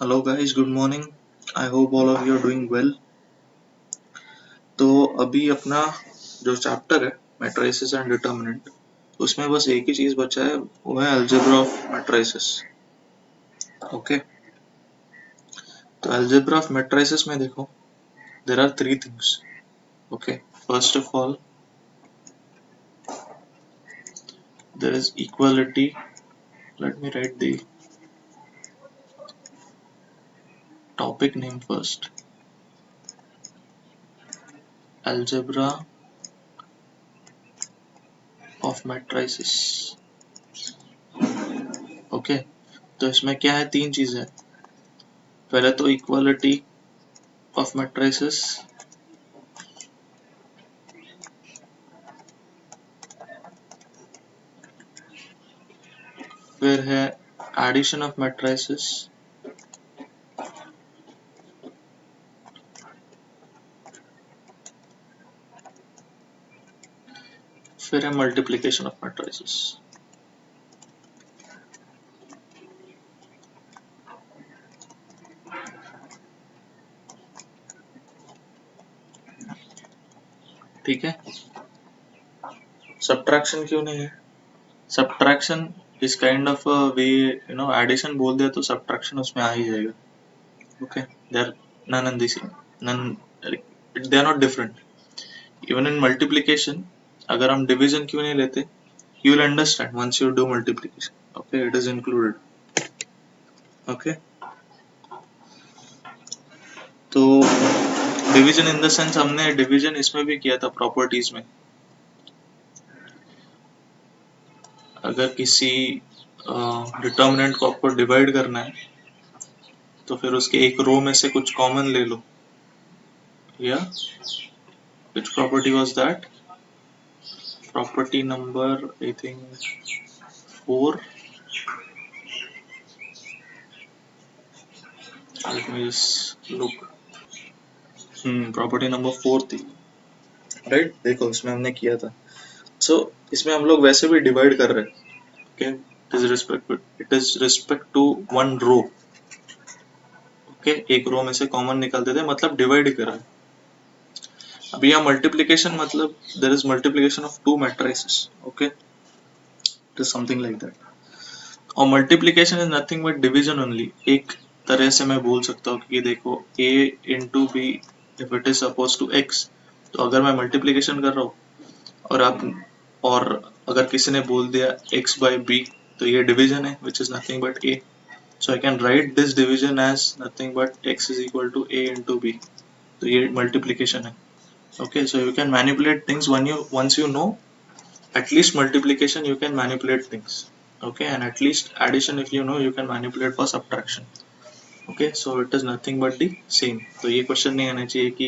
Hello guys, good morning. I hope all of you are doing well. तो अभी अपना जो चैप्टर है मैट्रिसेस एंड डिटर्मिनेंट उसमें बस एक ही चीज बचा है, वो है अलजेब्रा ऑफ मैट्रिसेस. ओके, तो अलजेब्रा ऑफ मैट्रिसेस में देखो, there are three things. Okay, first of all there is equality. Let me write the topic name first. Algebra of matrices. Okay, तो इसमें क्या है, तीन चीजें. पहले तो इक्वालिटी ऑफ मैट्रिसेस, फिर है एडिशन ऑफ मैट्रिसेस, फिर है मल्टीप्लिकेशन ऑफ मैट्रिसेस. ठीक है, सब्ट्रैक्शन क्यों नहीं है? Subtraction is kind of way, addition बोल दिया तो सब्ट्रैक्शन उसमें आ ही जाएगा. Okay, they are none and the same, none, they are not different. Even in multiplication अगर हम डिवीजन क्यों नहीं लेते, you will understand once you do multiplication. Okay, it is included. Okay, तो डिवीजन इन द सेंस हमने division इसमें भी किया था प्रॉपर्टीज में. अगर किसी डिटर्मिनेंट को आपको डिवाइड करना है तो फिर उसके एक रो में से कुछ कॉमन ले लो. या which property was that? Property number I think 4. Let me just look. Property number 4 थी, राइट. देखो इसमें हमने किया था. सो इसमें हम लोग वैसे भी डिवाइड कर रहे हैं. Okay, it is respect to one row. Okay, एक रो में से कॉमन निकालते थे, मतलब डिवाइड कर रहे हैं. अभी यहाँ मल्टीप्लिकेशन मतलब there is multiplication of two matrices. Okay, it is something like that. और multiplication is nothing but division only. एक तरह से मैं बोल सकता हूँ कि देखो a into B if it is suppose to x, तो अगर मैं मल्टीप्लिकेशन कर रहा हूँ और अगर किसी ने बोल दिया x बाई बी, तो ये डिवीजन है which is nothing but a. So I can write this division as nothing but x is equal to a into B. तो ये मल्टीप्लिकेशन है. Okay, so you can manipulate things once you know at least multiplication, you can manipulate things. Okay, and at least addition, if you know, you can manipulate for subtraction. Okay, so it is nothing but the same. तो ये question नहीं आना चाहिए कि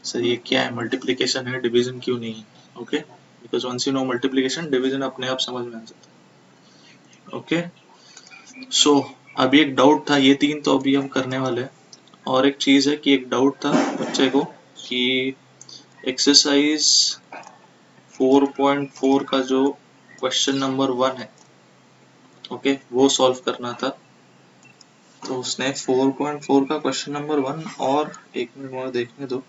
sir ये क्या है, multiplication है, डिवीजन क्यों नहीं है. Okay, because once you know multiplication, division अपने आप समझ में आ जाता है. ओके, सो अभी एक डाउट था, ये तीन तो अभी हम करने वाले हैं. और एक चीज है कि एक डाउट था बच्चे को कि एक्सरसाइज 4.4 का जो क्वेश्चन नंबर 1 है, ओके, वो सॉल्व करना था. तो उसने 4.4 का क्वेश्चन नंबर 1 और एक मिनट मुझे देखने दो,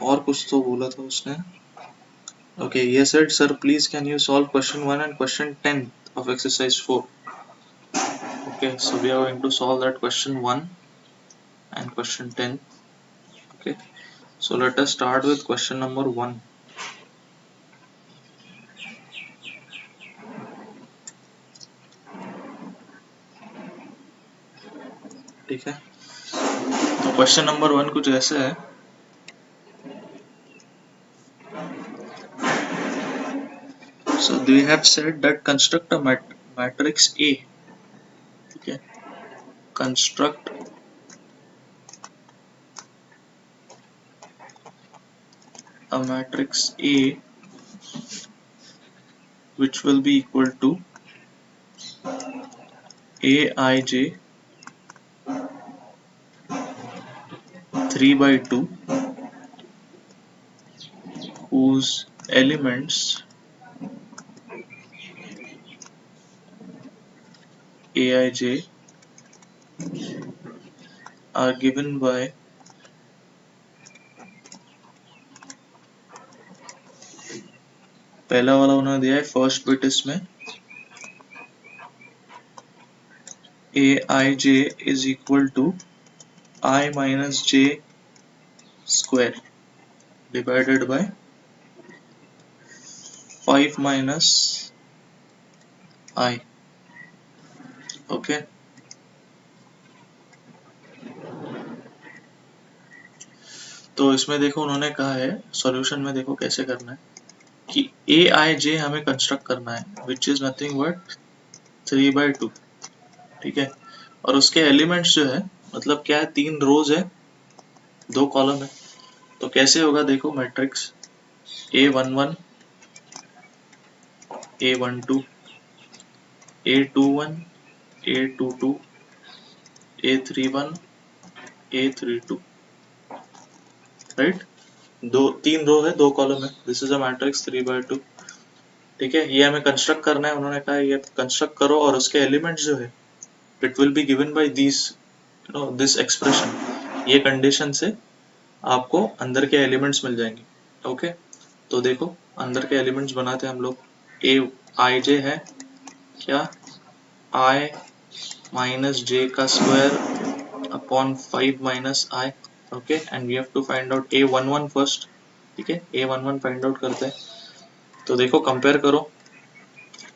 और कुछ तो बोला था उसने. ओके, ये said sir please can you solve question 1 and question 10 of exercise 4. Okay, so we are going to solve that question 1 and question 10. Okay, so let us start with question number 1. ठीक है, तो question number 1 कुछ ऐसे है. So they have said that construct a matrix A. Okay, construct a matrix A which will be equal to Aij 3 by 2 whose elements Aij are given by पहला वाला उन्होंने दिया है फर्स्ट बिट इसमें aij is equal to I minus j square divided by 5 minus I. Okay तो इसमें देखो उन्होंने कहा है सॉल्यूशन में देखो कैसे करना है कि ए आई जे हमें कंस्ट्रक्ट करना है विच इज नथिंग बट 3/2 ठीक है और उसके एलिमेंट्स जो है मतलब क्या है 3 रोज है 2 कॉलम है तो कैसे होगा देखो matrix A11 A12 A21 A22 A31 A32 right 3 रो है 2 कॉलम है दिस इज अ मैट्रिक्स 3/2 ठीक है ये हमें कंस्ट्रक्ट करना है उन्होंने कहा ये कंस्ट्रक्ट करो और उसके एलिमेंट्स जो है it will be given by this expression ये कंडीशन से आपको अंदर के एलिमेंट्स मिल जाएंगे ओके तो देखो अंदर के एलिमेंट्स बनाते हैं हम लोग ए आई जे है क्या आई माइनस जे का square upon 5 minus i okay and we have to find out A11 first ठीक है A11 फाइंड आउट करते हैं तो देखो कंपेयर करो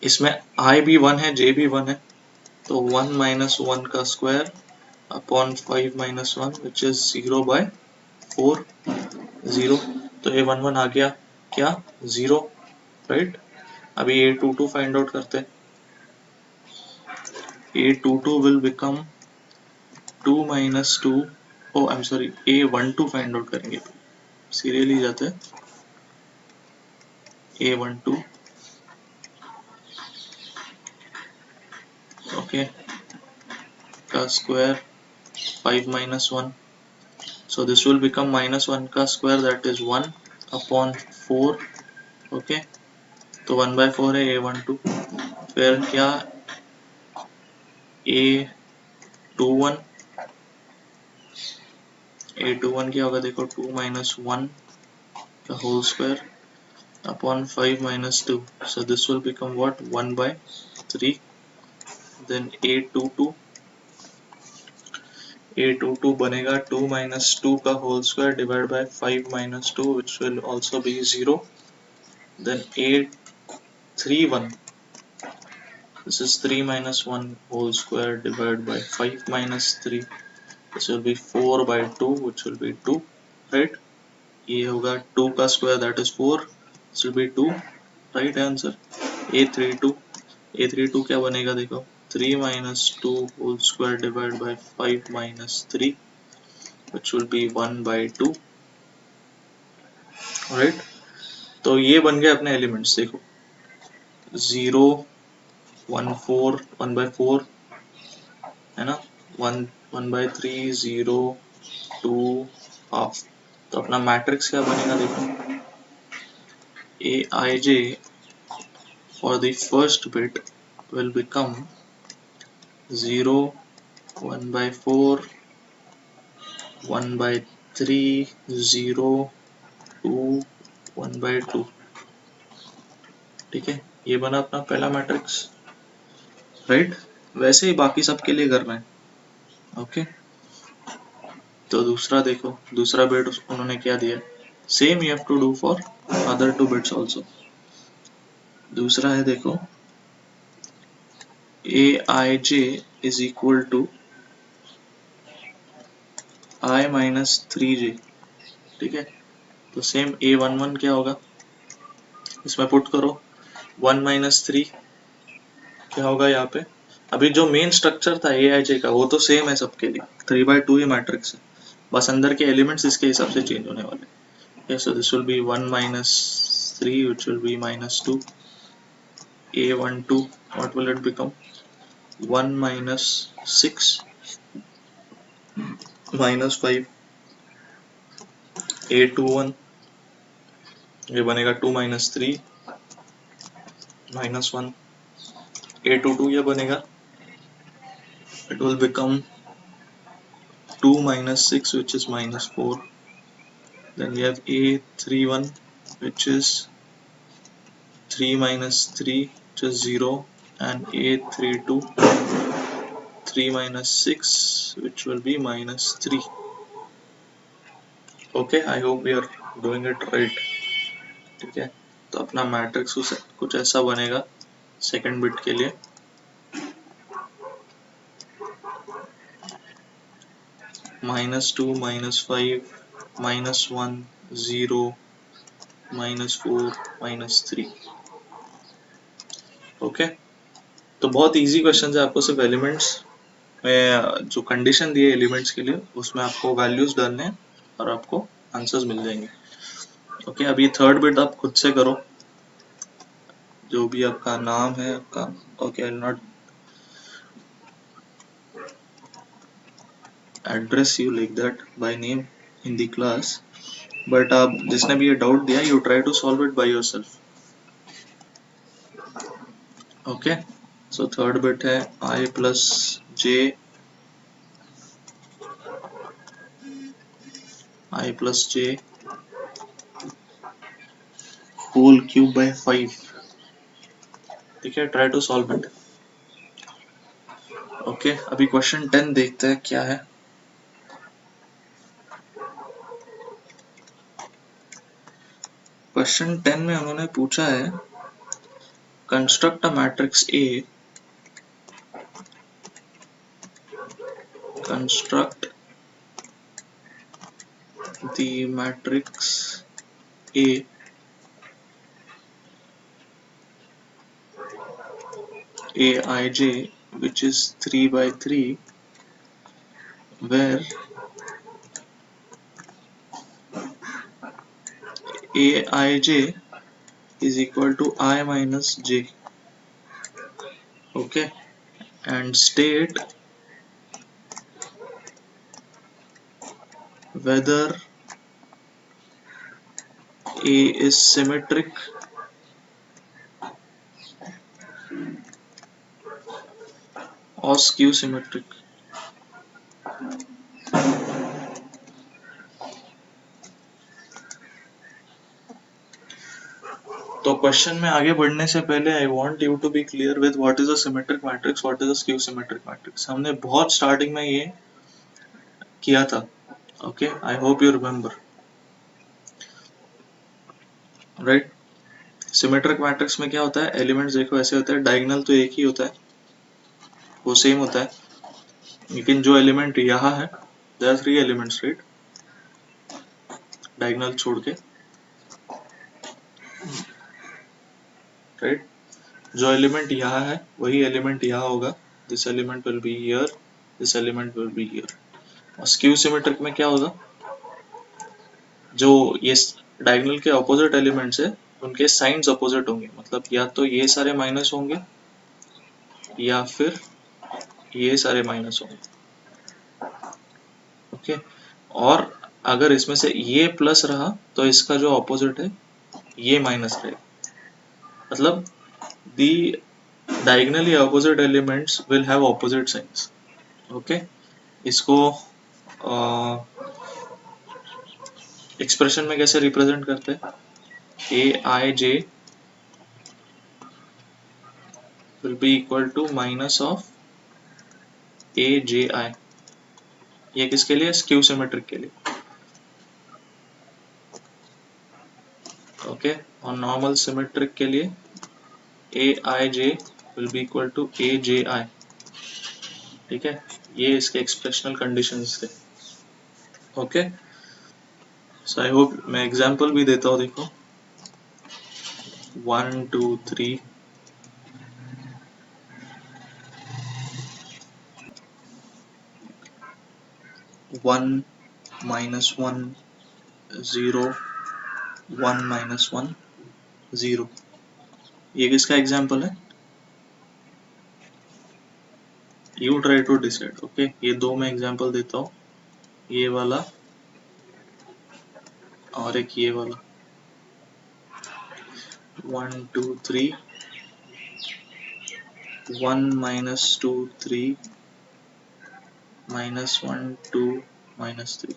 इसमें आई भी 1 है जे भी 1 है तो 1 माइनस 1 का square upon 5 minus 1 which is 0/4 0 तो A11 आ गया क्या 0 राइट अभी A22 फाइंड आउट करते हैं A22 will become 2 minus 2 oh I'm sorry A12 find out करेंगे सीरियली जाते हैं A12 ओके का square 5 minus 1 so this will become minus 1 का square that is 1 upon 4 okay तो 1/4 है A12 फिर क्या A21 A21 क्या होगा देखो 2 minus 1 का whole square upon 5 minus 2 so this will become what 1/3 then A22 बनेगा 2 minus 2 का whole square divided by 5 minus 2 which will also be 0 then A31 this is 3 minus 1 whole square divided by 5 minus 3 this will be 4/2 which will be 2 right ये होगा 2 का square that is 4 this will be 2 right answer A32 क्या बनेगा देखो 3 minus 2 whole square divided by 5 minus 3 which will be 1/2 right तो ये बन गए अपने एलिमेंट्स देखो 0 1 4 1/4 है ना 1/3 0 2 हाफ तो अपना मैट्रिक्स क्या बनेगा देखो Aij for the first bit will become 0 1/4 1/3 0 2 1/2 ठीक है ये बना अपना पहला मैट्रिक्स राइट वैसे ही बाकी सब के लिए करना है ओके तो दूसरा देखो दूसरा बिट उन्होंने क्या दिया same you have to do for other 2 bits also दूसरा है देखो Aij is equal to I minus 3j ठीक है तो सेम A11 क्या होगा इसमें पुट करो 1 minus 3 क्या होगा यहाँ पे अभी जो मेन स्ट्रक्चर था Aij का वो तो सेम है सबके लिए 3/2 ही मैट्रिक्स है बस अंदर के एलिमेंट्स इसके हिसाब से चेंज होने वाले so this will be 1 minus 3 which will be minus 2 A12 what will it become 1 minus 6 minus 5 A21 ये बनेगा 2 minus 3 minus 1 A22 ये बनेगा it will become 2 minus 6 which is minus 4. Then we have A31 which is 3 minus 3 which is 0, and A32 3 minus 6 which will be minus 3. Okay, I hope we are doing it right. ठीक है, तो अपना matrix कुछ ऐसा बनेगा second bit के लिए. -2, -5, -1, 0, -4, -3. Okay, तो बहुत इजी क्वेश्चन है. आपको सिर्फ एलिमेंट्स में जो कंडीशन दी है एलिमेंट्स के लिए उसमें आपको वैल्यूज डालने हैं और आपको आंसर्स मिल जाएंगे. ओके, अभी थर्ड बिट आप खुद से करो, जो भी आपका नाम है आपका. Okay, I will not address you like that by name in the class, but आप जिसने भी ये डाउट दिया you try to solve it by yourself. Okay, so third bit है i plus j whole cube by 5. ठीक है, try to solve it. Okay, अभी question 10 देखते हैं क्या है. क्वेश्चन 10 में उन्होंने पूछा है construct a matrix A, construct the matrix A Aij which is 3 by 3 where Aij is equal to I minus j. Okay, and state whether A is symmetric or skew symmetric. तो question में आगे बढ़ने से पहले I want you to be clear with what is a symmetric matrix, what is a skew symmetric matrix. हमने बहुत starting में ये किया था. Okay, I hope you remember, right. Symmetric matrix में क्या होता है, एलिमेंट्स देखो ऐसे होता है, डायगोनल तो एक ही होता है, वो सेम होता है, लेकिन जो एलिमेंट यहाँ है there are 3 elements, right, diagonal छोड़ के, राइट. जो एलिमेंट यहाँ है वही एलिमेंट यहाँ होगा. This element will be here, this element will be here. और स्क्यू सिमेट्रिक में क्या होगा, जो ये डायगोनल के ऑपोजिट एलिमेंट्स है उनके साइंस अपोजिट होंगे, मतलब या तो ये सारे माइनस होंगे या फिर ये सारे माइनस होंगे. ओके, और अगर इसमें से ये प्लस रहा तो इसका जो ऑपोजिट है ये माइनस रहेगा. मतलब दी diagonally opposite elements will have opposite signs. Okay, इसको एक्सप्रेशन में कैसे रिप्रेजेंट करते हैं, Aij will be equal to minus of Aji. ये किसके लिए, स्क्यू सिमेट्रिक के लिए. ओके, और नॉर्मल सिमेट्रिक के लिए Aij will be equal to Aji. ठीक है, ये इसके एक्सप्रेशनल कंडीशंस थे. ओके, सो आई होप, मैं एग्जांपल भी देता हूँ, देखो 1 2 3 1 minus 1 0 1 minus 1 0. ये किसका एग्जांपल है, you try to decide. Okay, ये दो मैं एग्जांपल देता हूँ, ये वाला और एक ये वाला. 1 2 3 1 minus 2 3 -1 2 -3.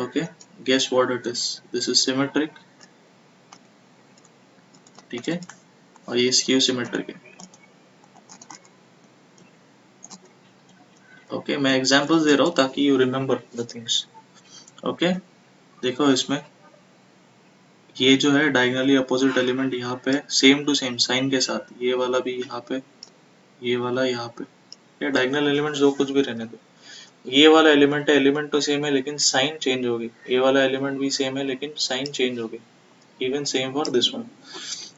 Okay, guess what it is? This is symmetric, ठीक है, और ये skew symmetric है. ओके, मैं एग्जांपल्स दे रहा हूँ ताकि you remember the things. Okay, देखो इसमें ये जो है डायगनली अपोजिट एलिमेंट यहाँ पे सेम टू सेम साइन के साथ, ये वाला भी यहाँ पे, ये वाला यहाँ पे. ये डायगनल एलिमेंट जो कुछ भी रहने दो, ये वाला एलिमेंट है, एलिमेंट तो सेम है लेकिन साइन चेंज हो गई. ये वाला एलिमेंट भी सेम है लेकिन साइन चेंज हो गई. Even same for this one.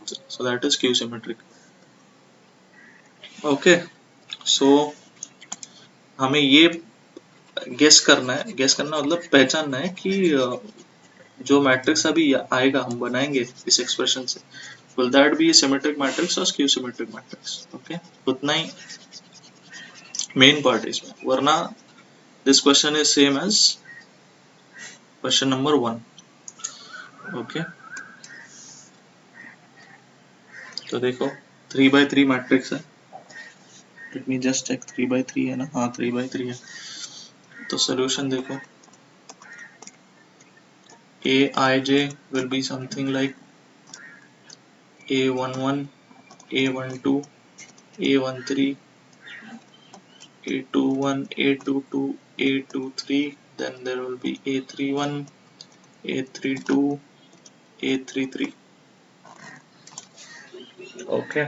So that is Q symmetric. Okay, so हमें ये गेस करना है, गेस करना मतलब पहचानना है कि जो मैट्रिक्स अभी आएगा हम बनाएंगे इस एक्सप्रेशन से, will that be a symmetric matrix or skew symmetric matrix. Okay, उतना ही मेन पार्ट है इसमें, वरना this question is same as question number 1. Okay, तो देखो 3x3 मैट्रिक्स है. Let me just check, 3x3 है ना? हाँ 3x3 है. तो सोल्यूशन देखो, Aij will be something like A11, A12, A13, A21, A22, A23, then there will be A31, A32, A33. Okay,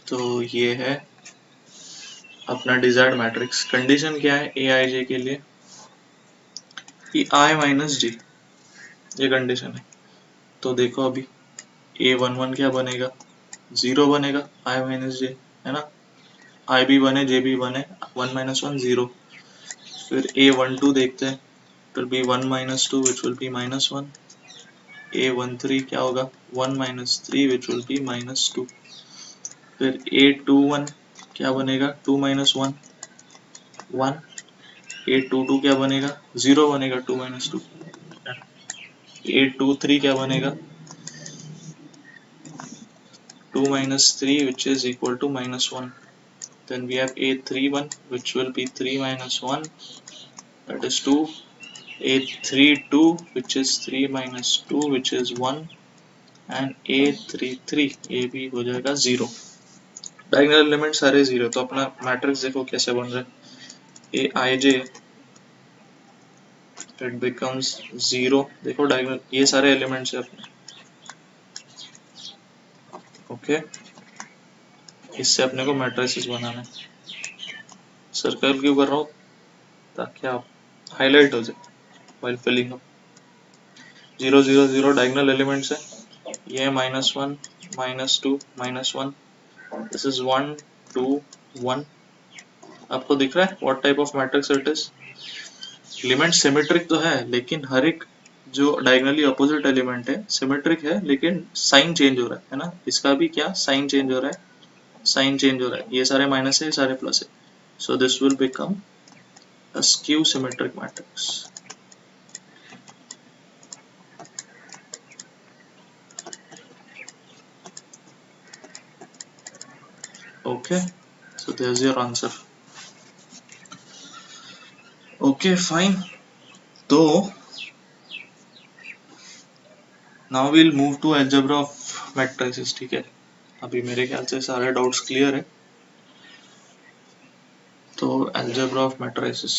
तो ये है अपना डिजायर्ड मैट्रिक्स. कंडीशन क्या है ए आई जे के लिए कि आई माइनस जे, ये कंडीशन है. तो देखो अभी A11 क्या बनेगा, 0 बनेगा, आई माइनस जे है ना. आई भी बने जे भी बने, 1 - 1 0. फिर A12 देखते हैं, it will be 1 - 2 which will be -1. A13 क्या होगा, 1 - 3 which will be -2. फिर A21 क्या बनेगा, 2 - 1 1. A22 क्या बनेगा, 0 बनेगा, 2 - 2. A23 क्या बनेगा, 2 - 3 which is equal to -1. Then we have A31 which will be 3 - 1, that is 2. A32 which is 3 - 2 which is 1, and A33 ये भी हो जाएगा 0. डायगोनल एलिमेंट सारे 0. तो अपना मैट्रिक्स देखो कैसे बन रहा है. Aij it becomes 0. देखो डायगोनल ये सारे एलिमेंट्स है अपने. ओके, इससे अपने को मैट्रिसेस बनाना है. सर्कल क्यों कर रहा हूँ, ताकि आप हाईलाइट हो जाए while filling up. 0 0 0 diagonal elements है. ये -1 -2 -1. This is 1 2 1. आपको दिख रहा है what type of matrix it is. Element symmetric तो है लेकिन हर एक जो डायगोनली अपोजिट एलिमेंट है सिमेट्रिक है, लेकिन साइन चेंज हो रहा है ना. इसका भी क्या साइन चेंज हो रहा है, साइन चेंज हो रहा है. ये सारे माइनस है, ये सारे प्लस है. सो this will become a skew symmetric matrix. Okay, so there's your answer. Okay, fine. तो now we'll move to algebra of matrices. ठीक है, अभी मेरे ख्याल से सारे डाउट्स क्लियर है. तो algebra of matrices,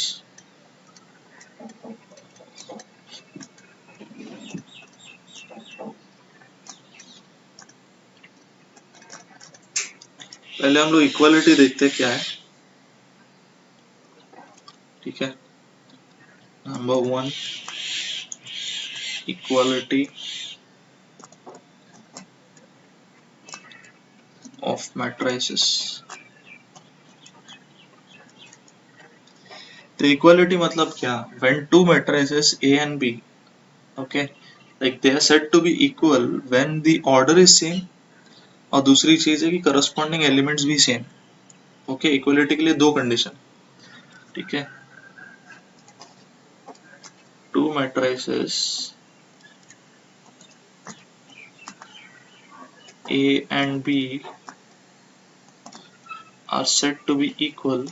पहले हम लोग इक्वालिटी देखते हैं क्या है. ठीक है, नंबर 1 इक्वालिटी of matrices. तो इक्वालिटी मतलब क्या, when two matrices A and B, okay, like they are said to be equal when the order is same, और दूसरी चीज है कि करस्पॉन्डिंग एलिमेंट्स भी सेम. ओके, इक्वालिटी के लिए दो कंडीशन. ठीक है, to matrices A and B are said to be equal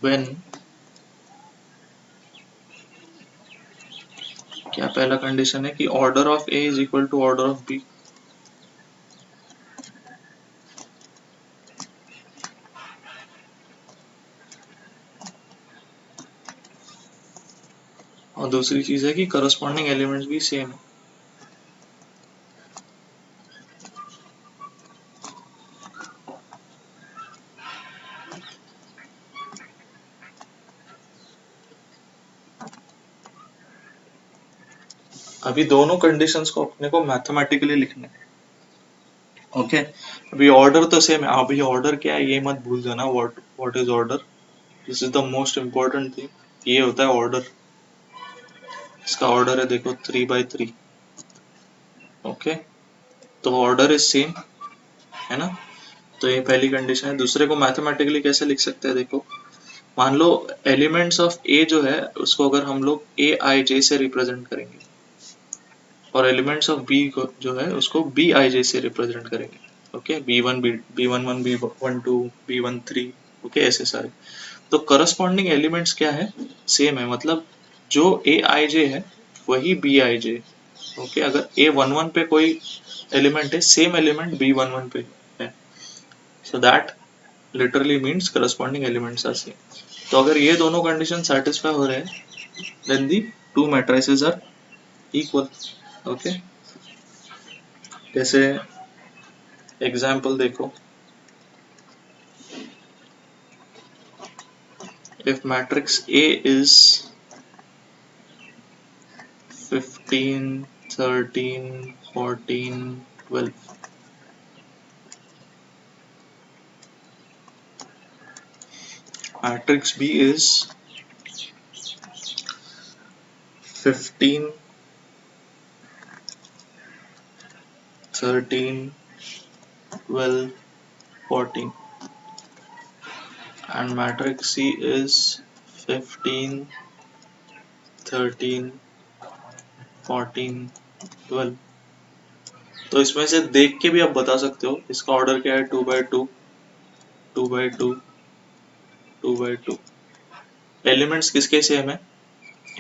when, क्या पहला कंडीशन है कि order of A is equal to order of B. और दूसरी चीज है कि करस्पॉन्डिंग एलिमेंट्स भी सेम है। अभी दोनों कंडीशंस को अपने को मैथमेटिकली लिखना है। ओके अभी ऑर्डर तो सेम है। अभी ऑर्डर क्या है ये मत भूल जाना। What is order, this is the most important thing. ये होता है ऑर्डर। इसका ऑर्डर है देखो 3/3। ओके तो ऑर्डर इज सेम है ना। तो ये पहली कंडीशन है। दूसरे को मैथमेटिकली कैसे लिख सकते हैं देखो, मान लो एलिमेंट्स ऑफ ए जो है उसको अगर हम लोग ए आई जे से रिप्रेजेंट करेंगे और एलिमेंट्स ऑफ बी को जो है उसको बी आई जे से रिप्रेजेंट करेंगे। Okay B one B12 बी13 okay ऐसे सारे। तो करस्पॉन्डिंग एलिमेंट्स क्या है, सेम है। मतलब जो ए आई जे है वही बी आई जे। ओके अगर A11 पे कोई एलिमेंट है सेम एलिमेंट B11 पे है, so that literally means corresponding elements are same. तो अगर ये दोनों कंडीशन सेटिस्फाई हो रहे हैं then the two matrices are equal. Okay जैसे एग्जाम्पल देखो, if matrix A is 15 13 14 12, matrix B is 15 13 12 14 and matrix C is 15 13 14 12। तो इसमें से देख के भी आप बता सकते हो इसका ऑर्डर क्या है, 2/2 2/2 2/2। एलिमेंट्स किसके सेम है,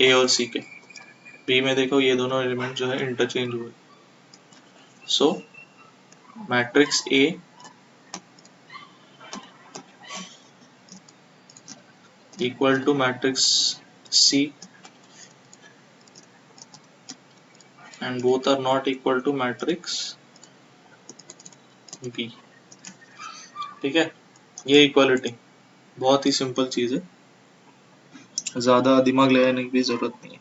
ए और सी के। बी में देखो ये दोनों एलिमेंट जो है इंटरचेंज हुए। So matrix A equal to matrix C and both are not equal to matrix B। ठीक है ये इक्वालिटी बहुत ही सिंपल चीज है, ज्यादा दिमाग लगाने की भी जरूरत नहीं है।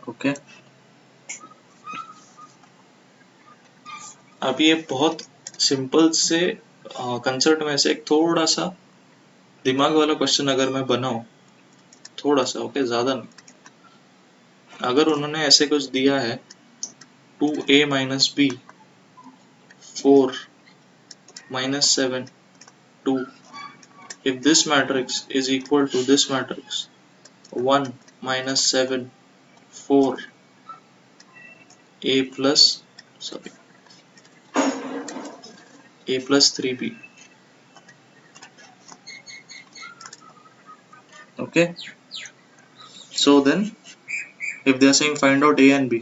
ओके अब ये बहुत सिंपल से कंसेप्ट में से एक थोड़ा सा दिमाग वाला क्वेश्चन अगर मैं बनाऊं थोड़ा सा, ओके ज्यादा नहीं। अगर उन्होंने ऐसे कुछ दिया है 2a minus b 4 minus 7 2, if this matrix is equal to this matrix 1 minus 7 4 a plus sorry a plus 3b। okay so then if they are saying find out a and b,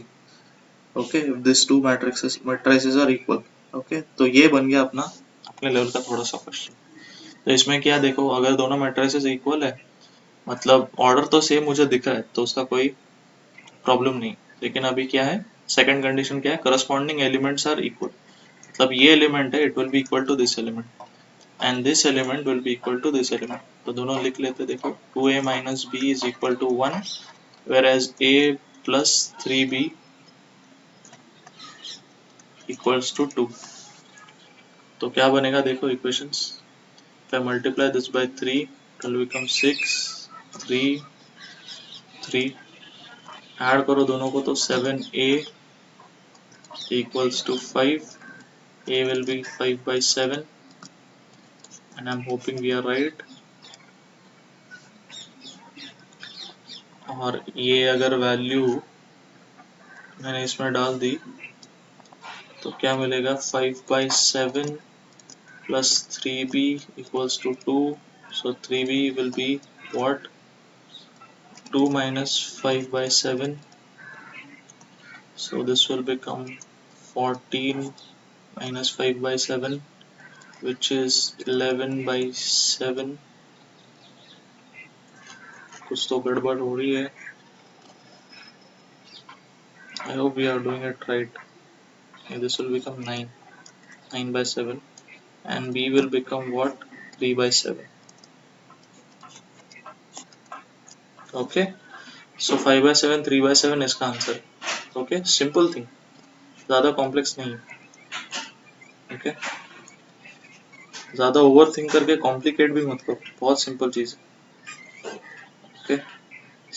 okay if these two matrices are equal, okay तो ये बन गया अपना अपने level का थोड़ा सा question. तो इसमें क्या देखो, अगर दोनों मैट्रिसेस इक्वल है मतलब ऑर्डर तो सेम मुझे दिख रहा है तो उसका कोई प्रॉब्लम नहीं। लेकिन अभी क्या है, सेकंड कंडीशन क्या है, करस्पॉन्डिंग एलिमेंट्स आर इक्वल। मतलब ये एलिमेंट है it will be equal to this element and this element will be equal to this element. तो दोनों लिख लेते देखो 2a minus b is equal to 1 whereas a plus 3b equals to 2। तो क्या बनेगा देखो equations, if I multiply this by 3 it will become 6 3 3, add करो दोनों को तो 7a equals to 5, a will be 5/7 and I'm hoping we are right। और ये अगर वैल्यू मैंने इसमें डाल दी तो क्या मिलेगा 5/7 plus 3b equals to 2. So 3b will be what? 2 minus 5/7. So this will become 14 minus 5/7, which is 11/7. कुछ तो गड़बड़ हो रही है. I hope we are doing it right. And this will become 9/7, and b will become what? 3/7. Okay, so 5/7 3/7 इसका answer. Okay, simple thing, ज़्यादा complex नहीं. Okay, ज़्यादा ओवर थिंक करके कॉम्प्लिकेट भी मत करो, बहुत सिंपल चीज़ है. Okay,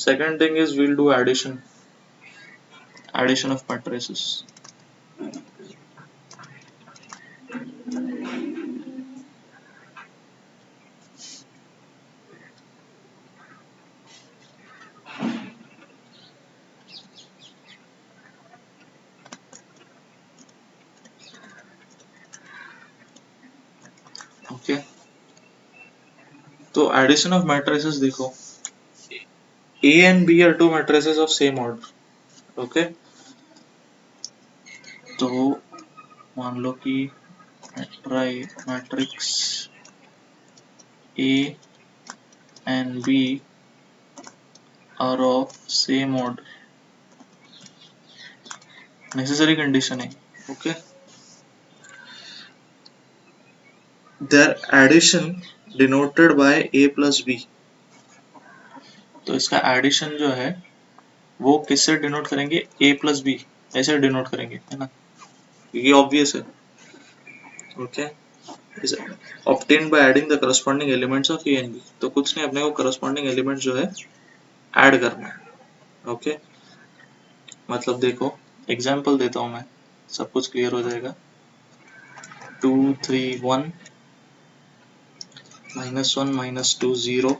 second thing is we'll do addition of matrices. Okay, तो एडिशन ऑफ मैट्रिसेस देखो, A and B are two matrices of same order. Okay, तो मान लो कि matrix A and B are of same order. Necessary condition है. Okay, their addition denoted by A plus B. तो इसका addition जो है वो किससे डिनोट करेंगे? A plus B ऐसे डिनोट करेंगे, है ना, ये ऑब्वियस है. Okay, is obtained by adding the corresponding elements of A and B. तो कुछ नहीं, अपने को corresponding element जो है ऐड करना है. ओके, मतलब देखो एग्जाम्पल देता हूँ मैं, सब कुछ क्लियर हो जाएगा. 2 3 1 -1 -2 0,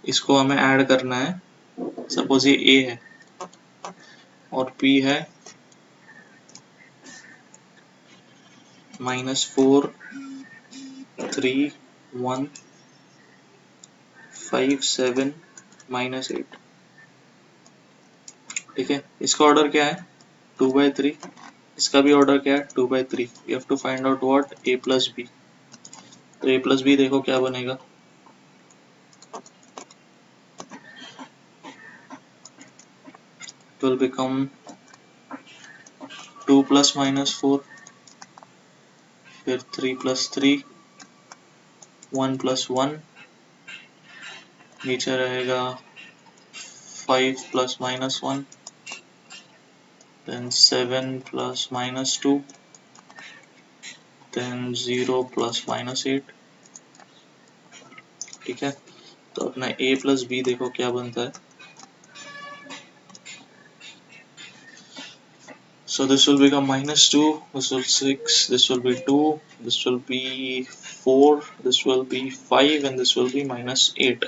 इसको हमें ऐड करना है. सपोज ये A है और P है -4 3 1 5 7 -8. ठीक है, इसका ऑर्डर क्या है? 2/3. इसका भी ऑर्डर क्या है? 2/3. You have to find out what? A plus B. तो A plus B देखो क्या बनेगा? It will become 2 plus -4, फिर 3 plus 3, 1 plus 1, नीचे रहेगा 5 plus -1, then 7 plus -2, then 0 plus -8. ठीक है, तो अपना A plus B देखो क्या बनता है. So this will become -2, this will 6, this will be 2, this will be 4, this will be 5, and this will be -8.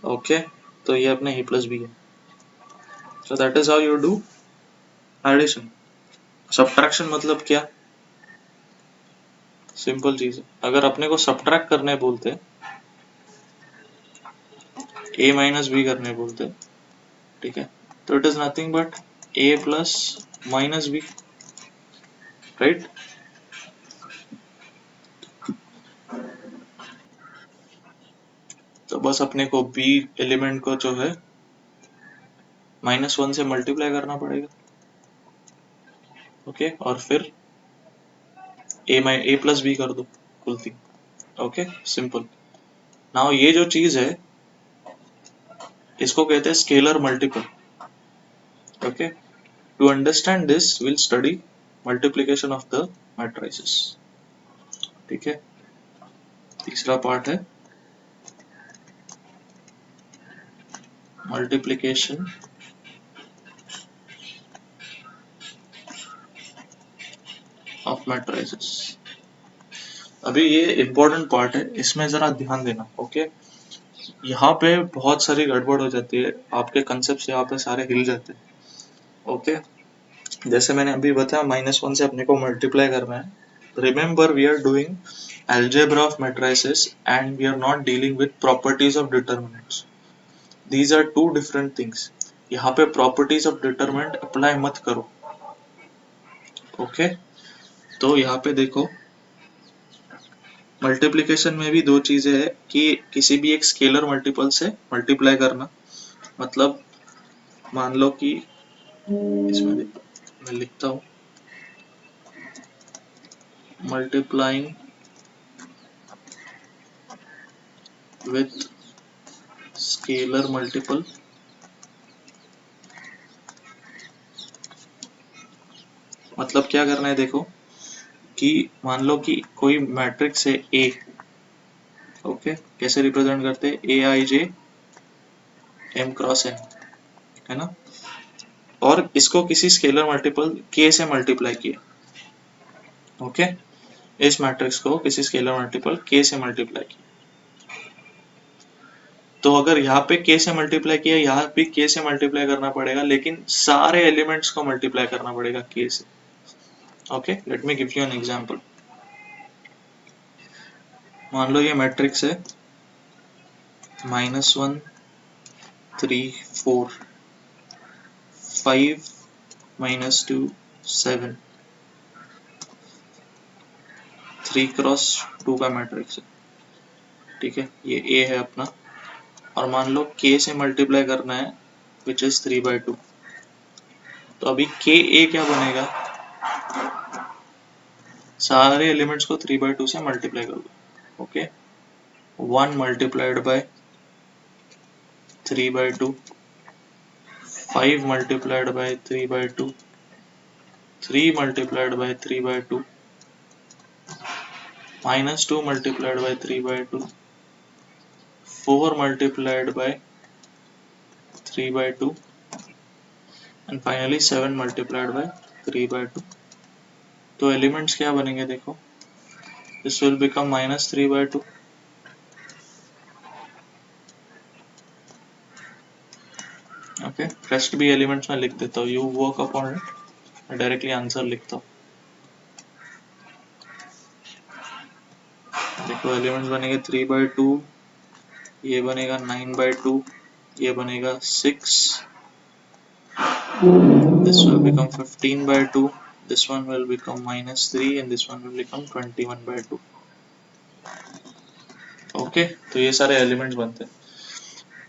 Okay, तो ये अपने A plus B है. So that is how you do addition. Subtraction मतलब क्या? Simple चीज है. अगर अपने को सब्ट्रैक्ट करने बोलते, A माइनस B करने बोलते, ठीक है, तो it is nothing but A plus -B, right. तो बस अपने को B एलिमेंट को जो है -1 से मल्टीप्लाई करना पड़ेगा. ओके, और फिर A प्लस B कर दो, कुल थिंग. Okay, simple. नाउ ये जो चीज है इसको कहते हैं scalar multiple. Okay, to understand this will study multiplication of the matrices. ठीक है, तीसरा पार्ट है मल्टीप्लिकेशन ऑफ मैट्रिसेस. अभी ये इम्पोर्टेंट पार्ट है, इसमें जरा ध्यान देना. ओके, यहाँ पे बहुत सारी गड़बड़ हो जाती है, आपके कंसेप्ट यहाँ पे सारे हिल जाते हैं। ओके, जैसे मैंने अभी बताया -1 से अपने को मल्टीप्लाई करना है। Remember we are doing algebra of matrices and we are not dealing with properties of determinants. These are two different things. यहाँ पे properties of determinant apply मत करो। ओके, तो यहाँ पे देखो मल्टीप्लिकेशन में भी दो चीजें है कि किसी भी एक स्केलर मल्टीपल से मल्टीप्लाई करना, मतलब मान लो कि इसमें देखो मैं लिखता हूँ मल्टीप्लाइंग विथ स्केलर मल्टीपल, मतलब क्या करना है देखो कि मान लो कि कोई मैट्रिक्स है ए। ओके, कैसे रिप्रेजेंट करते हैं, ए आई जे एम क्रॉस एन, है ना, और इसको किसी स्केलर मल्टीपल के से मल्टीप्लाई किया। ओके, इस मैट्रिक्स को किसी स्केलर मल्टीपल के से मल्टीप्लाई किया, तो अगर यहाँ पे के से मल्टीप्लाई किया, यहाँ भी के से मल्टीप्लाई करना पड़ेगा, लेकिन सारे एलिमेंट्स को मल्टीप्लाई करना पड़ेगा के से। Okay, let me give you an example. मान लो ये मैट्रिक्स है -1 3 4 5 -2 7 3 क्रॉस 2 का मैट्रिक्स है। ठीक है, ये ए है अपना, और मान लो k से मल्टीप्लाई करना है विच इज 3/2। तो अभी के ए क्या बनेगा, सारे एलिमेंट्स को 3/2 से मल्टीप्लाई कर दो। Okay, 1 multiplied by 3/2, 5 multiplied by 3/2, 3 multiplied by 3/2, -2 multiplied by 3/2, 4 multiplied by 3/2 and finally 7 multiplied by 3/2। तो एलिमेंट्स क्या बनेंगे देखो, this will become -3/2, okay. Rest भी एलिमेंट्स में लिख देता हूँ, यू वर्क अपॉन इट, मैं डायरेक्टली आंसर लिखता हूँ। देखो एलिमेंट्स बनेंगे 3/2, ये बनेगा 9/2, ये बनेगा 6, this will become 15/2, this one will become -3 and this one will become 21/2। Okay, तो ये सारे एलिमेंट्स बनते हैं।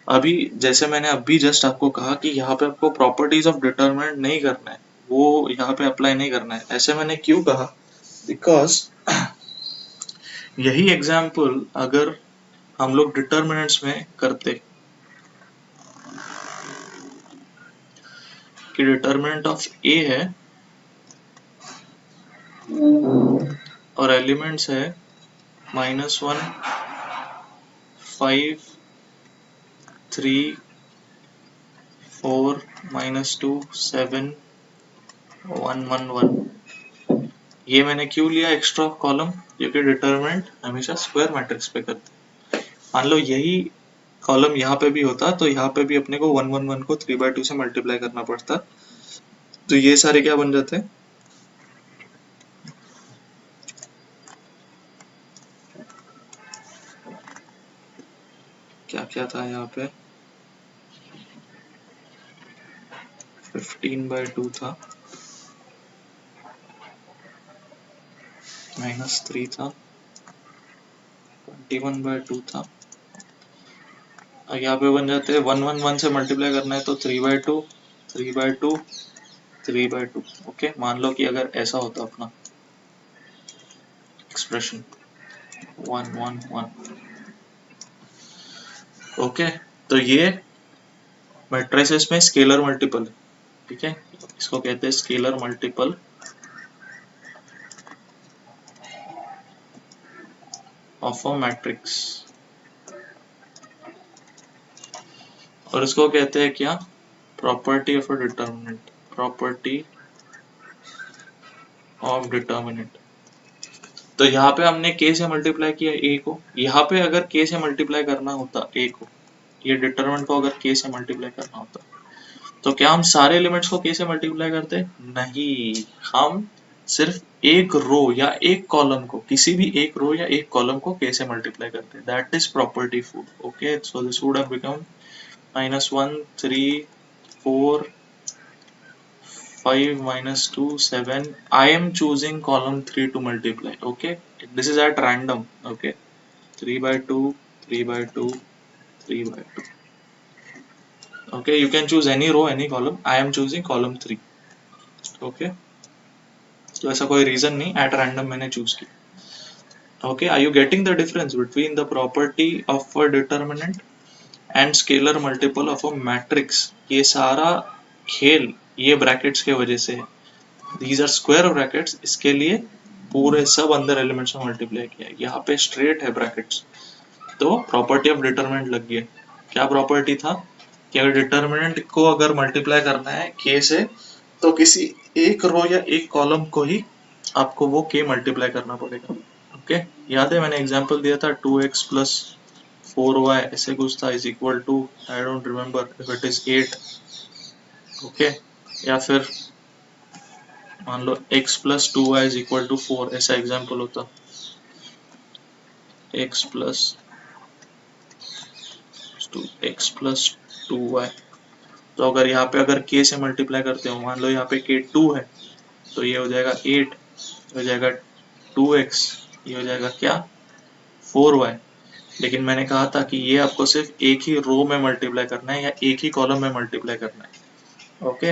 अभी जैसे मैंने अभी जस्ट आपको कहा कि यहाँ पे आपको प्रॉपर्टीज ऑफ डिटरमिनेंट नहीं करना है, वो यहाँ पे अप्लाई नहीं करना है। ऐसे मैंने क्यों कहा, बिकॉज यही एग्जाम्पल अगर हम लोग डिटरमिनेंट्स में करते कि डिटरमिनेंट ऑफ ए है और एलिमेंट्स है -1 5 3 4 -2 7 1 1 1, ये मैंने क्यों लिया एक्स्ट्रा कॉलम, क्योंकि डिटरमिनेंट हमेशा स्क्वायर मैट्रिक्स पे करते। मान लो यही कॉलम यहाँ पे भी होता तो यहाँ पे भी अपने को 1 1 1 को 3/2 से मल्टीप्लाई करना पड़ता, तो ये सारे क्या बन जाते हैं, क्या क्या था यहाँ पे, 15/2 था, -3 था, 21/2 था, और यहाँ पे बन जाते हैं 1 1 1 से मल्टीप्लाई करना है तो 3/2 3/2 3/2। ओके, मान लो कि अगर ऐसा होता अपना एक्सप्रेशन 1 1 1। ओके, तो ये मैट्रिसेस में स्केलर मल्टीपल है। ठीक है, इसको कहते हैं scalar multiple of a matrix, और इसको कहते हैं क्या, property of a determinant, property of determinant. तो यहाँ पे हमने k से मल्टीप्लाई किया a को, यहाँ पे अगर k से मल्टीप्लाई करना होता a को, ये डिटरमिनेंट को अगर k से मल्टीप्लाई करना होता, तो क्या हम सारे एलिमेंट्स को k से मल्टीप्लाई करते? नहीं, हम सिर्फ एक रो या एक कॉलम को, किसी भी एक रो या एक कॉलम को k से मल्टीप्लाई करते हैं. That is property food. Okay, so this would have become -1 3 4 5 -2 7. I am choosing column 3 to multiply. Okay, this is at random. Okay, 3 by 2 3 by 2 3 by 2. Okay, you can choose any row, any column. I am choosing column 3. Okay, तो ऐसा कोई reason नहीं, at random मैंने choose किया. Okay, are you getting the difference between the property of a determinant and scalar multiple of a matrix? ये सारा खेल ये ब्रैकेट्स के वजह से है. दीज आर स्क्वायर ब्रैकेट्स, इसके लिए पूरे सब अंदर एलिमेंट्स में मल्टीप्लाई किया है. यहाँ पे स्ट्रेट है ब्रैकेट्स, तो प्रॉपर्टी ऑफ डिटर्मिनेंट लग गया. क्या प्रॉपर्टी था कि अगर डिटर्मिनेंट को अगर मल्टीप्लाई करना है k से, तो किसी एक रो या एक कॉलम को ही आपको वो k मल्टीप्लाई करना पड़ेगा. ओके, याद है मैंने एग्जांपल दिया था 2x प्लस 4y ऐसे कुछ था is equal to, I don't remember if it is 8. Okay, या फिर मान लो x plus 2y is equal to 4, ऐसा एग्जांपल होता. x प्लस 2y, तो अगर यहाँ पे अगर k से मल्टीप्लाई करते हो, मान लो यहाँ पे k 2 है, तो ये हो जाएगा 8, हो जाएगा 2x, ये हो जाएगा क्या 4y. लेकिन मैंने कहा था कि ये आपको सिर्फ एक ही रो में मल्टीप्लाई करना है या एक ही कॉलम में मल्टीप्लाई करना है. ओके,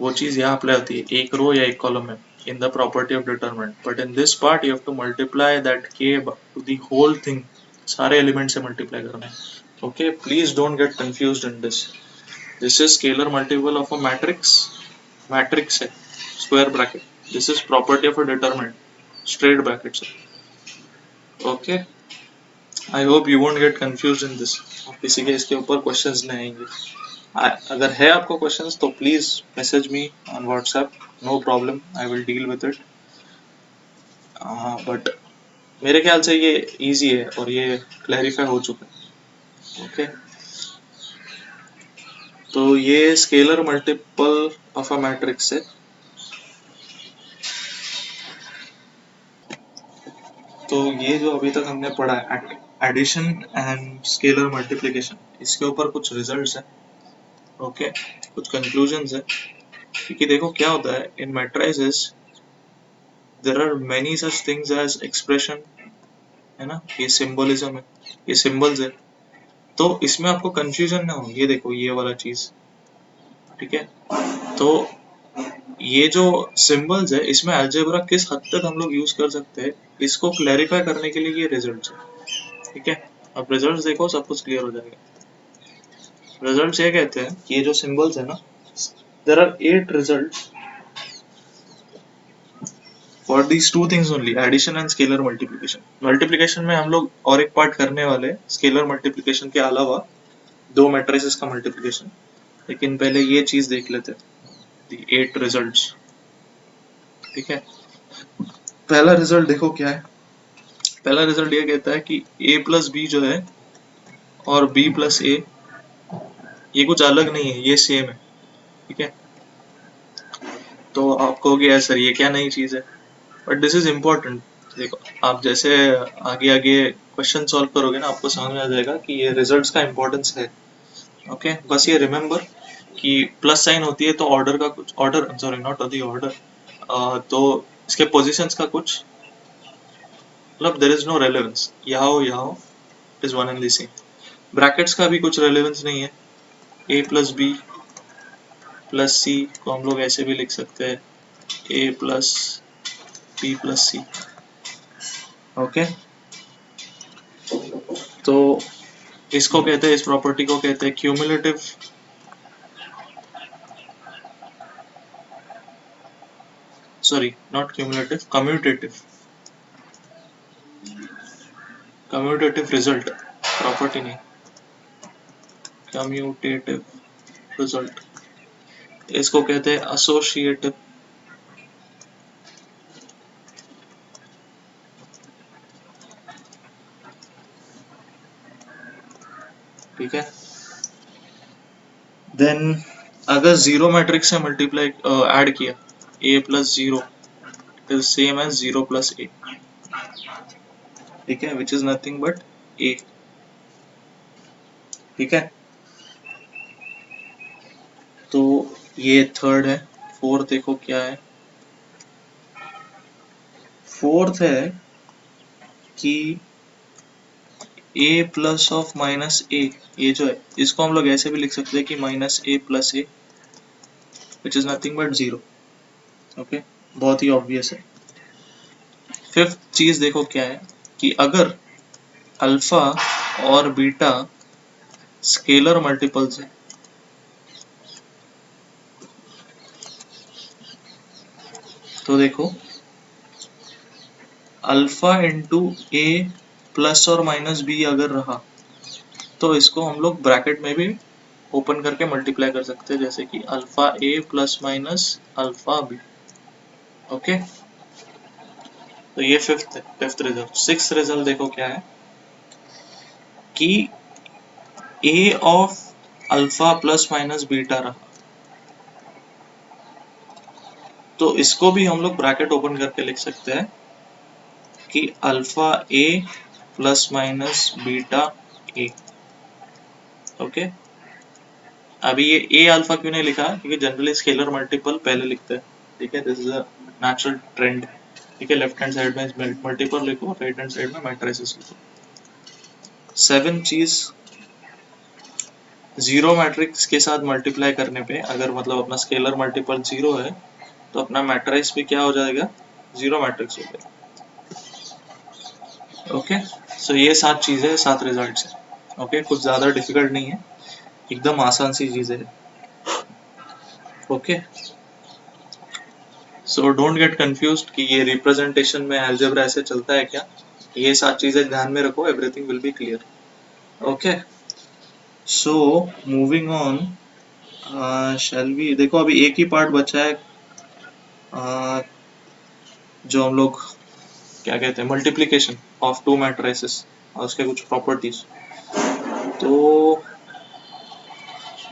वो चीज यहाँ अप्लाई होती है, एक रो या एक कॉलम में, in the property of determinant. But in this part you have to multiply that k to the whole thing, सारे एलिमेंट से मल्टीप्लाई करना है. Okay, please don't get confused in this. This is scalar multiple of a matrix, matrix है square bracket. This is property of a determinant, straight brackets है. Okay, I hope you won't get confuse in this. किसी के इसके ऊपर questions नहीं आएंगे. अगर है आपको क्वेश्चंस तो please message me on WhatsApp, no problem, I will deal with it. But मेरे ख्याल से ये इजी है और ये क्लैरिफाई हो चुका है. ओके, तो ये scalar multiple of a matrix है. तो ये जो अभी तक हमने पढ़ा है एडिशन एंड स्केलर मल्टीप्लिकेशन, इसके ऊपर कुछ रिजल्ट्स है. ओके, कुछ कंक्लूजन्स है. क्योंकि देखो क्या होता है in matrices, there are many such things as expression, है ना, ये सिंबलिज्म है, ये सिंबल्स है. तो इसमें आपको कंफ्यूजन ना हो, ये देखो ये वाला चीज, ठीक है. तो ये जो सिंबल्स है, इसमें अलजेब्रा किस हद तक हम लोग यूज कर सकते हैं, इसको क्लैरिफाई करने के लिए ये रिजल्ट्स है. ठीक है, अब रिजल्ट्स देखो सब कुछ क्लियर हो जाएगा. रिजल्ट्स ये कहते हैं कि ये जो सिंबल्स है ना, there are 8 results for these two things only, addition and scalar multiplication. Multiplication में हम लोग और एक पार्ट करने वाले, स्केलर मल्टीप्लिकेशन के अलावा दो मैट्रिसेस का मल्टीप्लिकेशन. लेकिन पहले ये चीज देख लेते हैं, दी 8 रिजल्ट्स. ठीक है, पहला रिजल्ट देखो क्या है. पहला रिजल्ट ये कहता है कि a प्लस बी जो है और b प्लस ए, ये कुछ अलग नहीं है, ये सेम है. ठीक है, तो आप कहोगे यार सर ये क्या नई चीज है, बट दिस इज इम्पोर्टेंट. देखो आप जैसे आगे आगे क्वेश्चन सॉल्व करोगे ना, आपको समझ में आ जाएगा कि ये रिजल्ट्स का इम्पोर्टेंस है. ओके, बस ये रिमेम्बर कि प्लस साइन होती है तो ऑर्डर का कुछ, order sorry not the order, तो इसके पोजीशंस का कुछ मतलब देयर इज नो रेलेवेंस, यहाँ is one and the same. Brackets का भी कुछ रेलेवेंस नहीं है. a plus b plus c को हम लोग ऐसे भी लिख सकते हैं, a plus b plus c. Okay, तो इसको कहते हैं, इस प्रॉपर्टी को कहते हैं cumulative, sorry not cumulative, commutative, commutative result. Property नहीं, कम्यूटेटिव रिजल्ट. इसको कहते हैं एसोसिएटिव, देन अगर जीरो मैट्रिक्स से मल्टीप्लाई ऐड किया a plus zero is same as zero plus a, ठीक है, which is nothing but a, ठीक है। तो ये थर्ड है। फोर्थ देखो क्या है। फोर्थ है कि a प्लस ऑफ माइनस ए, ये जो है इसको हम लोग ऐसे भी लिख सकते हैं कि minus A plus A which is nothing but zero. Okay, बहुत ही ऑब्वियस है। फिफ्थ चीज देखो क्या है कि अगर अल्फा और बीटा स्केलर मल्टीपल्स है, तो देखो अल्फा इंटू ए प्लस और माइनस बी अगर रहा तो इसको हम लोग ब्रैकेट में भी ओपन करके मल्टीप्लाई कर सकते हैं, जैसे कि alpha A plus minus alpha B. Okay, तो ये फिफ्थ रिजल्ट। सिक्स्थ रिजल्ट देखो क्या है कि A of alpha plus minus beta रहा, तो इसको भी हम लोग ब्रैकेट ओपन करके लिख सकते हैं कि alpha A plus minus beta A. Okay, अभी ये ए अल्फा क्यों नहीं लिखा, क्योंकि जनरली स्केलर मल्टीपल पहले लिखते हैं, ठीक है, this is a natural trend, ठीक है। लेफ्ट हैंड साइड में मल्टीपल लिखो, राइट हैंड साइड में मैट्रिसेस लिखो। सेवन चीज, जीरो मैट्रिक्स के साथ मल्टीप्लाई करने पे अगर मतलब अपना स्केलर मल्टीपल जीरो है तो अपना मैट्रिक्स भी क्या हो जाएगा, जीरो मैट्रिक्स हो जाएगा। ओके, सो ये सात चीजें, सात रिजल्ट्स है। ओके, कुछ ज्यादा डिफिकल्ट नहीं है, एकदम आसान सी चीजें है। Okay, so don't get confused कि ये रिप्रेजेंटेशन में अलजेब्रा ऐसे चलता है क्या। ये सात चीजें ध्यान में रखो, everything will be clear. Okay, so moving on, shall we, देखो अभी एक ही पार्ट बचा है, जो हम लोग क्या कहते हैं, मल्टीप्लिकेशन ऑफ टू मैट्रिसेस और उसके कुछ प्रॉपर्टीज। तो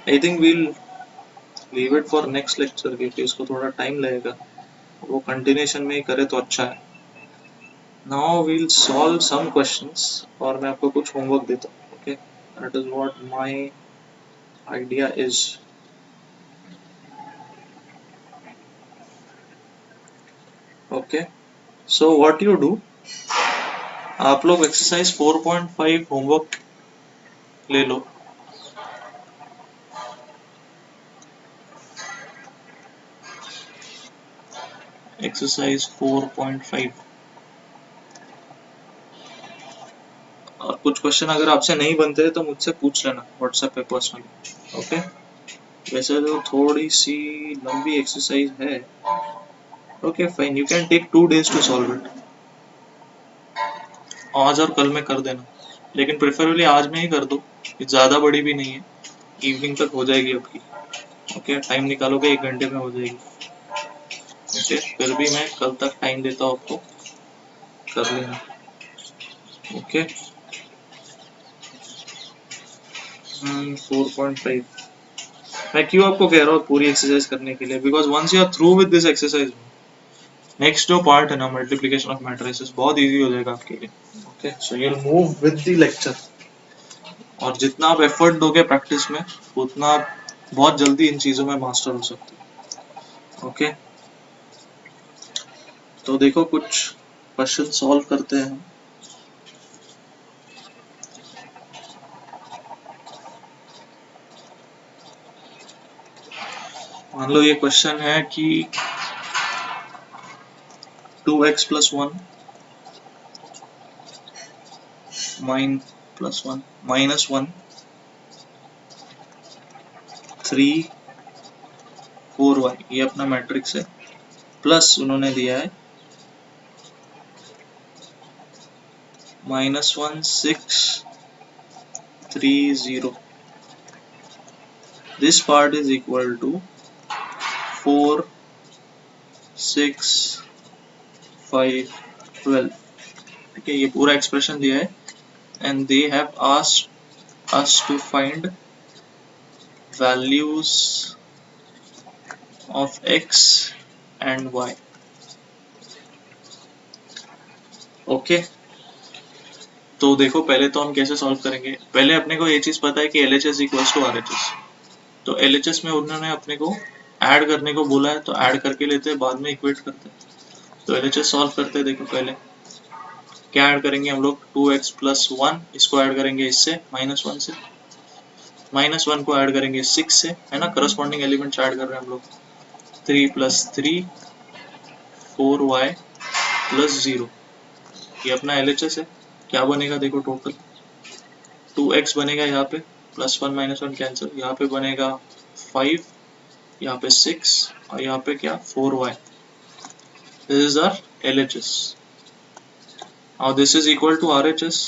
I think we'll leave it for next lecture, क्योंकि इसको थोड़ा टाइम लगेगा, वो कंटिन्यूशन में ही करे तो अच्छा है। Now we'll solve some questions और मैं आपको कुछ होमवर्क देता हूँ। Okay, that is what my idea is. Okay, so what you do, आप लोग एक्सरसाइज 4.5 होमवर्क ले लो। एक्सरसाइज 4.5, और कुछ क्वेश्चन अगर आपसे नहीं बनते तो मुझसे पूछ लेना व्हाट्सएप पे पर्सनली। ओके, वैसे तो थोड़ी सी लंबी एक्सरसाइज है। Okay fine, you can take 2 days to solve it. आज और कल में कर देना, लेकिन प्रेफरेबली आज में ही कर दो, ये ज़्यादा बड़ी भी नहीं है, इवनिंग तक हो जाएगी आपकी। ओके, टाइम निकालोगे 1 घंटे में हो जाएगी। ओके, फिर भी मैं कल तक टाइम देता हूँ आपको, कर लेना। ओके, 4.5 मैं क्यों आपको कह रहा हूँ पूरी एक्सरसाइज करने के लिए, because once you are through with this exercise, next जो पार्ट है ना मल्टीप्लिकेशन ऑफ मैट्रिसेस, बहुत इजी हो जाएगा आपके लिए। Okay, so you will move with the lecture, और जितना आप एफर्ट दोगे प्रैक्टिस में उतना आप बहुत जल्दी इन चीज़ों में मास्टर हो सकते हो। ओके, तो देखो कुछ क्वेश्चन सॉल्व करते हैं हम। मान लो ये क्वेश्चन है कि 2x plus one minus one 3 4y, ये अपना मैट्रिक्स है, प्लस उन्होंने दिया है -1 6 3 0, this part is equal to 4 6 5 12, ठीक है, ये पूरा एक्सप्रेशन दिया है, and they have asked us to find values of x and y. Okay, तो देखो पहले तो हम कैसे सॉल्व करेंगे। पहले अपने को ये चीज पता है कि LHS इक्वल्स टू RHS, तो LHS में उन्होंने अपने को ऐड करने को बोला है, तो ऐड करके लेते हैं, बाद में इक्वेट करते हैं। तो LHS सॉल्व करते हैं। देखो पहले क्या ऐड करेंगे हम लोग, 2x प्लस 1, इसको ऐड करेंगे इससे -1 से, -1 को ऐड करेंगे 6 से, है ना, करस्पॉन्डिंग एलिमेंट्स ऐड कर रहे हैं हम लोग। 3 प्लस 3 4y प्लस 0, ये अपना LHS है। क्या बनेगा देखो, टोटल 2x बनेगा यहाँ पे, +1 -1 कैंसिल, यहाँ पे बनेगा 5, यहाँ पे 6 और यहाँ पे क्या 4y। This is our LHS। और this is equal to RHS,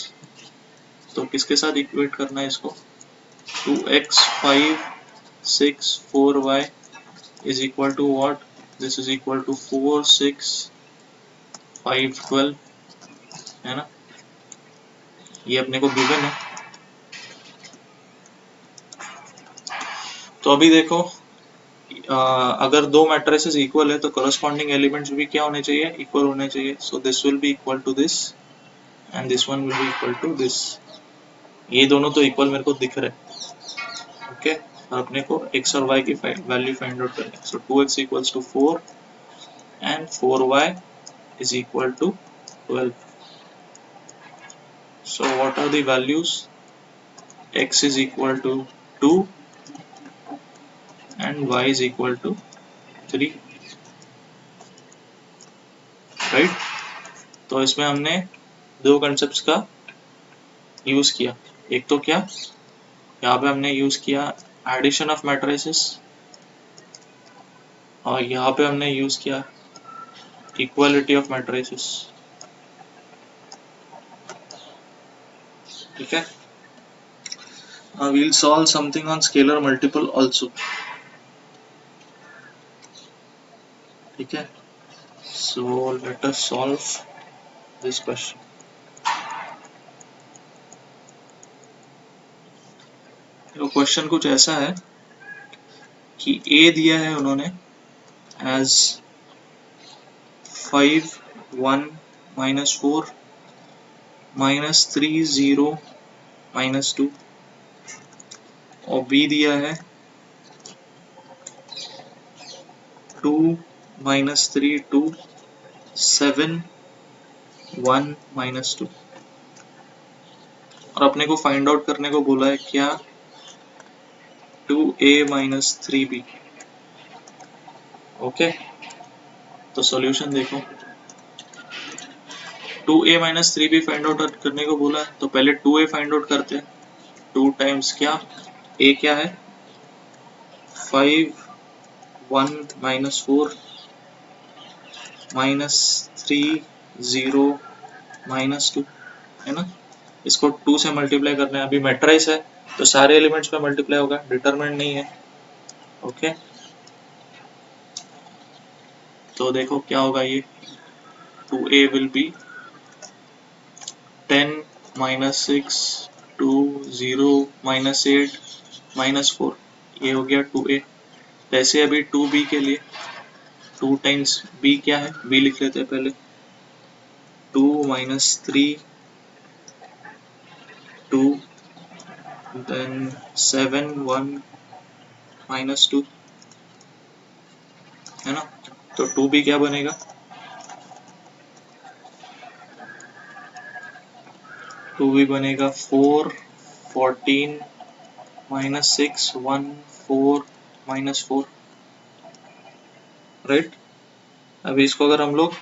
तो किसके साथ इक्वेट करना है इसको, 2x 5 6 4y is equal to what, this is equal to 4 6 5 12, है ना, ये अपने को गिवन है। तो अभी देखो अगर दो मैट्रिसेस इक्वल है तो करस्पॉन्डिंग एलिमेंट्स भी क्या होने चाहिए, इक्वल होने चाहिए। So this will be equal to this and this one will be equal to this. ये दोनों तो इक्वल मेरे को दिख रहे हैं। ओके, अपने को x और y की वैल्यू फाइंड आउट करनी है। So 2x equals to 4 and 4y is equal to 12. So what are the values? X is equal to 2 and y is equal to 3, right? तो इसमें हमने दो कंसेप्ट्स का यूज किया। एक तो क्या, यहाँ पे हमने यूज किया एडिशन ऑफ मैट्रिसेस, और यहाँ पे हमने यूज किया इक्वालिटी ऑफ मैट्रिसेस। ठीक है, we'll solve something on scalar multiple also. ठीक है, so let us solve this question. तो क्वेश्चन कुछ ऐसा है कि a दिया है उन्होंने एज 5 1 -4 -3 0 -2, और b दिया है 2 -3 2 7 1 -2, और अपने को फाइंड आउट करने को बोला है क्या, 2a - 3b। ओके, तो सॉल्यूशन देखो, 2a - 3b फाइंड आउट करने को बोला है, तो पहले 2a फाइंड आउट करते हैं। 2 टाइम्स क्या, a क्या है 5 1 -4 -3 0 -2, है ना, इसको 2 से मल्टीप्लाई करना है। अभी मैट्रिक्स है तो सारे एलिमेंट्स पे मल्टीप्लाई होगा, डिटरमिनेंट नहीं है। ओके, तो देखो क्या होगा, ये 2a विल बी 10 -6 2 0 -8 -4, ये हो गया 2a। वैसे अभी 2b के लिए 2 टाइम्स b क्या है, b लिख लेते हैं पहले, 2 -3 2 then 7 1 -2, है ना, तो 2b क्या बनेगा, 2b बनेगा 4 14 -6 1 4 -4, राइट। अभी इसको अगर हम लोग,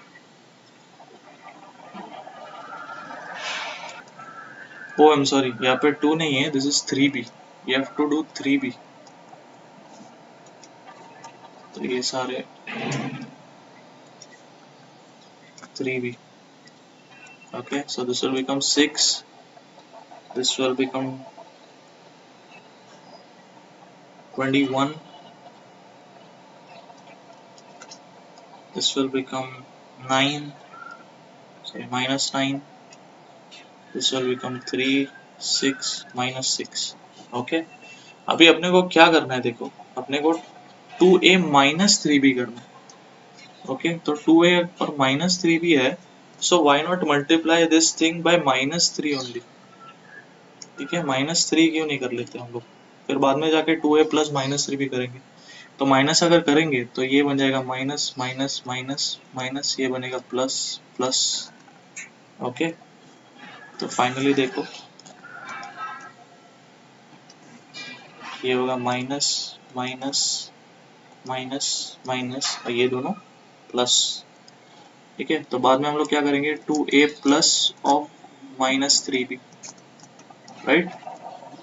ओ आई एम सॉरी, यहाँ पे 2 नहीं है, this is 3b, you have to do 3b, तो ये सारे 3b। okay, so this will become 6, this will become 21, this will become 9, sorry -9, this will become 3 6 -6। okay, अभी अपने को क्या करना है, देखो अपने को 2a-3 भी करना है। ओके, तो 2a और -3 भी है, so why not multiply this thing by -3 only. ठीक है, -3 क्यों नहीं कर लेते हम लोग, फिर बाद में जाके 2a प्लस -3 भी करेंगे। तो माइनस अगर करेंगे तो ये बन जाएगा माइनस माइनस माइनस माइनस, ये बनेगा प्लस प्लस। ओके, तो फाइनली देखो ये होगा माइनस माइनस माइनस माइनस और ये दोनों प्लस। ठीक है, तो बाद में हम लोग क्या करेंगे, 2a प्लस ऑफ -3 भी, राइट,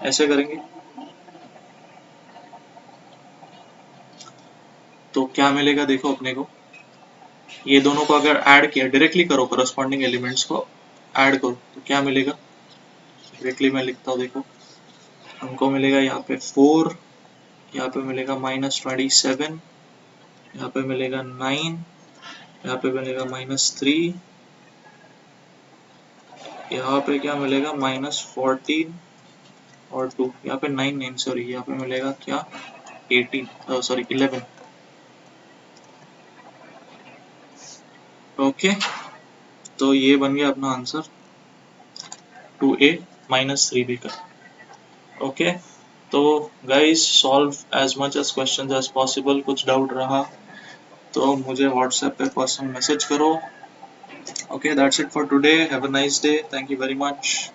ऐसे करेंगे। तो क्या मिलेगा देखो अपने को, ये दोनों को अगर ऐड किया, डायरेक्टली करो, करस्पॉन्डिंग एलिमेंट्स को ऐड करो तो क्या मिलेगा, डायरेक्टली मैं लिखता हूँ देखो, हमको मिलेगा यहाँ पे 4, यहाँ पे मिलेगा -27, यहाँ पे मिलेगा 9, यहाँ पे मिलेगा -3, यहाँ पे क्या मिलेगा -14 और 2, यहाँ पे 9 नहीं सॉरी, यहाँ पे मिलेगा क्या 18 सॉरी 11। ओके, तो ये बन गया अपना आंसर 2a-3b का। ओके, तो guys solve as much as questions as possible. कुछ डाउट रहा तो मुझे व्हाट्सएप पे पर्सनल मैसेज करो। Okay, that's it for today, have a nice day, thank you very much.